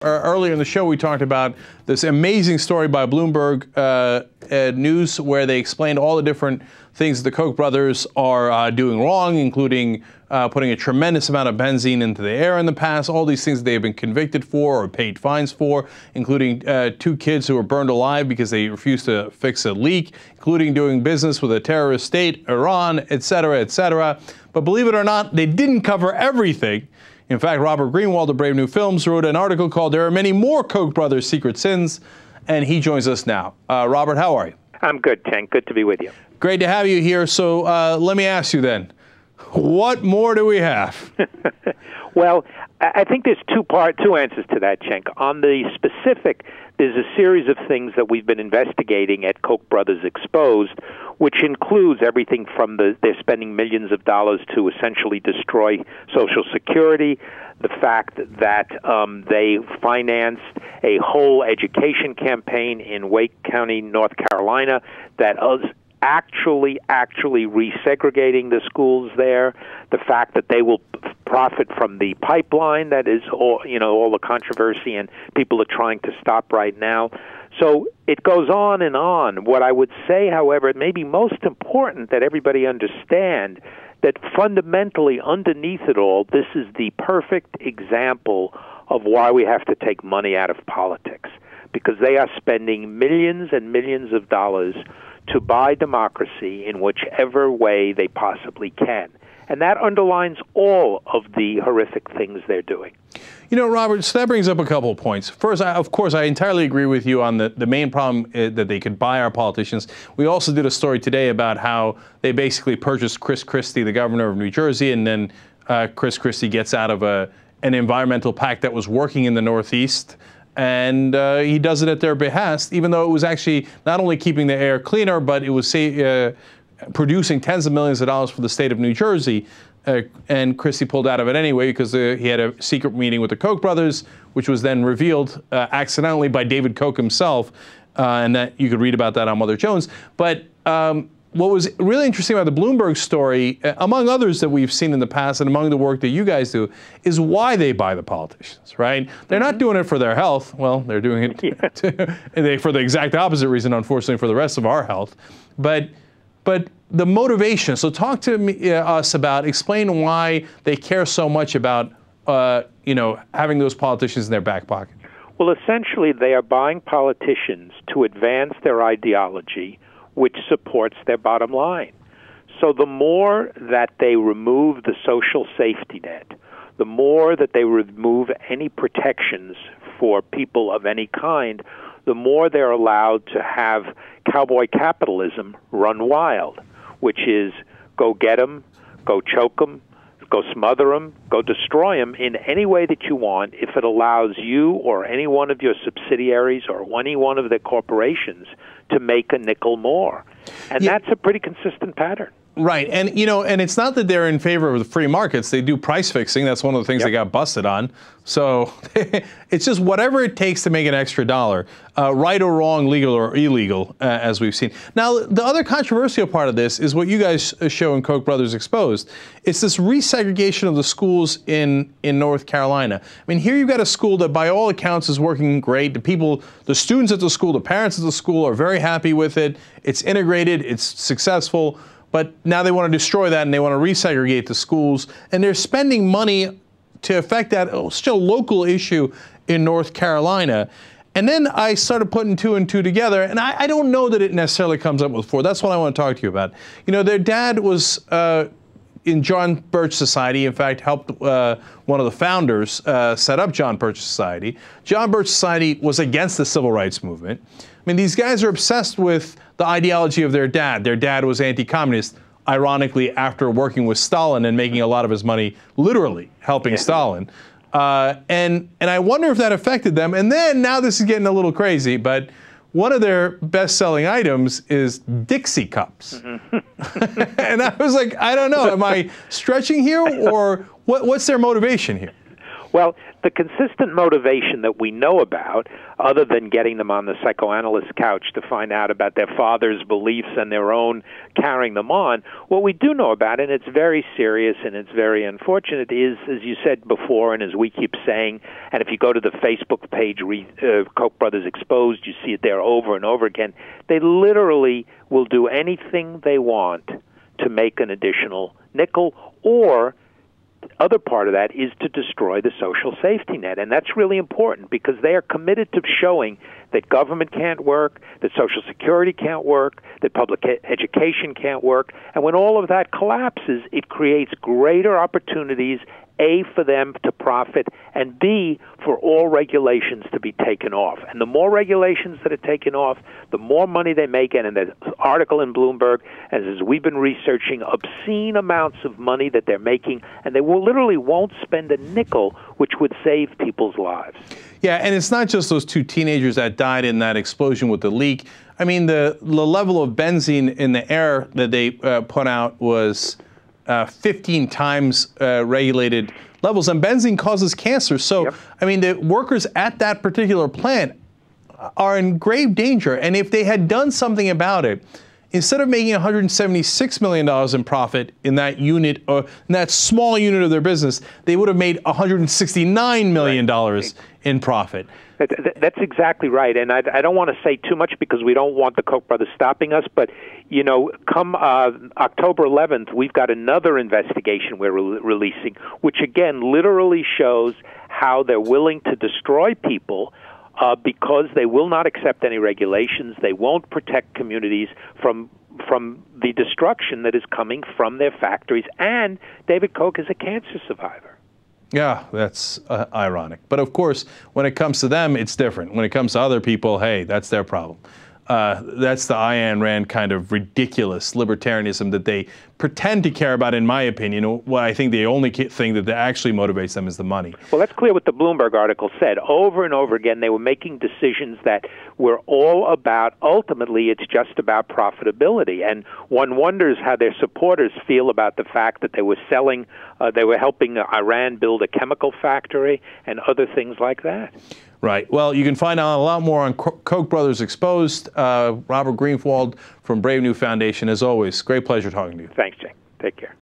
Earlier in the show, we talked about this amazing story by Bloomberg News where they explained all the different things the Koch brothers are doing wrong, including putting a tremendous amount of benzene into the air in the past, all these things they have been convicted for or paid fines for, including 2 kids who were burned alive because they refused to fix a leak, including doing business with a terrorist state, Iran, et cetera, et cetera. But believe it or not, they didn't cover everything. In fact, Robert Greenwald of Brave New Films wrote an article called "There Are Many More Koch Brothers Secret Sins," and he joins us now. Robert, how are you? I'm good, Cenk. Good to be with you. Great to have you here. So let me ask you then, what more do we have? Well, I think there's two answers to that, Cenk. On the specific, there's a series of things that we've been investigating at Koch Brothers Exposed, which includes everything from they're spending millions of dollars to essentially destroy Social Security, the fact that they financed a whole education campaign in Wake County, North Carolina, that was actually resegregating the schools there, the fact that they will profit from the pipeline that is all the controversy and people are trying to stop right now. So it goes on and on. What I would say, however, it may be most important that everybody understand that fundamentally underneath it all, this is the perfect example of why we have to take money out of politics, because they are spending millions and millions of dollars to buy democracy in whichever way they possibly can. And that underlines all of the horrific things they're doing. You know, Robert, so that brings up a couple of points. First, of course, I entirely agree with you on the main problem that they could buy our politicians. We also did a story today about how they basically purchased Chris Christie, the governor of New Jersey, and then Chris Christie gets out of an environmental pact that was working in the Northeast. And he does it at their behest, even though it was actually not only keeping the air cleaner, but it was producing tens of millions of dollars for the state of New Jersey. And Christie pulled out of it anyway because he had a secret meeting with the Koch brothers, which was then revealed accidentally by David Koch himself. And that you could read about that on Mother Jones. But what was really interesting about the Bloomberg story, among others that we've seen in the past and among the work that you guys do, is why they buy the politicians, right? They're not doing it for their health. Well, they're doing it for the exact opposite reason, unfortunately, for the rest of our health. But the motivation. So talk to us about, explain why they care so much about, having those politicians in their back pocket. Well, essentially, they are buying politicians to advance their ideology, which supports their bottom line. So the more that they remove the social safety net, the more that they remove any protections for people of any kind, the more they're allowed to have cowboy capitalism run wild, which is go get them, go choke them, go smother them, go destroy them in any way that you want if it allows you or any one of your subsidiaries or any one of the corporations to make a nickel more. And that's a pretty consistent pattern. Right. And, and it's not that they're in favor of the free markets. They do price fixing. That's one of the things they got busted on. So it's just whatever it takes to make an extra dollar, right or wrong, legal or illegal, as we've seen. Now, the other controversial part of this is what you guys show in Koch Brothers Exposed. It's this resegregation of the schools in North Carolina. I mean, here you've got a school that by all accounts is working great. The students at the school, the parents at the school are very happy with it. It's integrated. It's successful. But now they want to destroy that and they want to resegregate the schools. And they're spending money to affect that still local issue in North Carolina. And then I started putting 2 and 2 together. And I don't know that it necessarily comes up with 4. That's what I want to talk to you about. Their dad was in John Birch Society. In fact, helped one of the founders set up John Birch Society. John Birch Society was against the civil rights movement. I mean, these guys are obsessed with the ideology of their dad. Their dad was anti-communist, ironically, after working with Stalin and making a lot of his money literally helping Stalin. And I wonder if that affected them. And then, now this is getting a little crazy, but one of their best-selling items is Dixie cups. And I was like, I don't know, am I stretching here, or what's their motivation here? Well, the consistent motivation that we know about, other than getting them on the psychoanalyst's couch to find out about their father's beliefs and their own carrying them on, what we do know about, and it's very serious and it's very unfortunate, is, as you said before and as we keep saying, and if you go to the Facebook page, Koch brothers Exposed, you see it there over and over again, they literally will do anything they want to make an additional nickel, or other part of that is to destroy the social safety net. And that's really important because they are committed to showing that government can't work, that Social Security can't work, that public education can't work. And when all of that collapses, it creates greater opportunities, A, for them to profit, and B, for all regulations to be taken off. And the more regulations that are taken off, the more money they make. And in the article in Bloomberg, as we've been researching, obscene amounts of money that they're making, and they literally won't spend a nickel, which would save people's lives. Yeah, and it's not just those 2 teenagers that died in that explosion with the leak. I mean, the level of benzene in the air that they put out was 15 times regulated levels, and benzene causes cancer. So, yep. I mean, the workers at that particular plant are in grave danger. And if they had done something about it, instead of making $176 million in profit in that unit, or in that small unit of their business, they would have made $169 million in profit. That's exactly right, and I don't want to say too much because we don't want the Koch brothers stopping us, but, you know, come October 11th, we've got another investigation we're releasing, which again literally shows how they're willing to destroy people because they will not accept any regulations. They won't protect communities from the destruction that is coming from their factories, and David Koch is a cancer survivor. Yeah, that's ironic. But of course, when it comes to them, it's different. When it comes to other people, hey, that's their problem. That's the Ayn Rand kind of ridiculous libertarianism that they pretend to care about, in my opinion. What I think the only thing that actually motivates them is the money. Well, that's clear what the Bloomberg article said. Over and over again, they were making decisions that were all about, ultimately, it's just about profitability. And one wonders how their supporters feel about the fact that they were selling, they were helping Iran build a chemical factory and other things like that. Right. Well, you can find out a lot more on Koch brothers Exposed. Robert Greenwald from Brave New Foundation, as always. Great pleasure talking to you. Thanks, Cenk. Take care.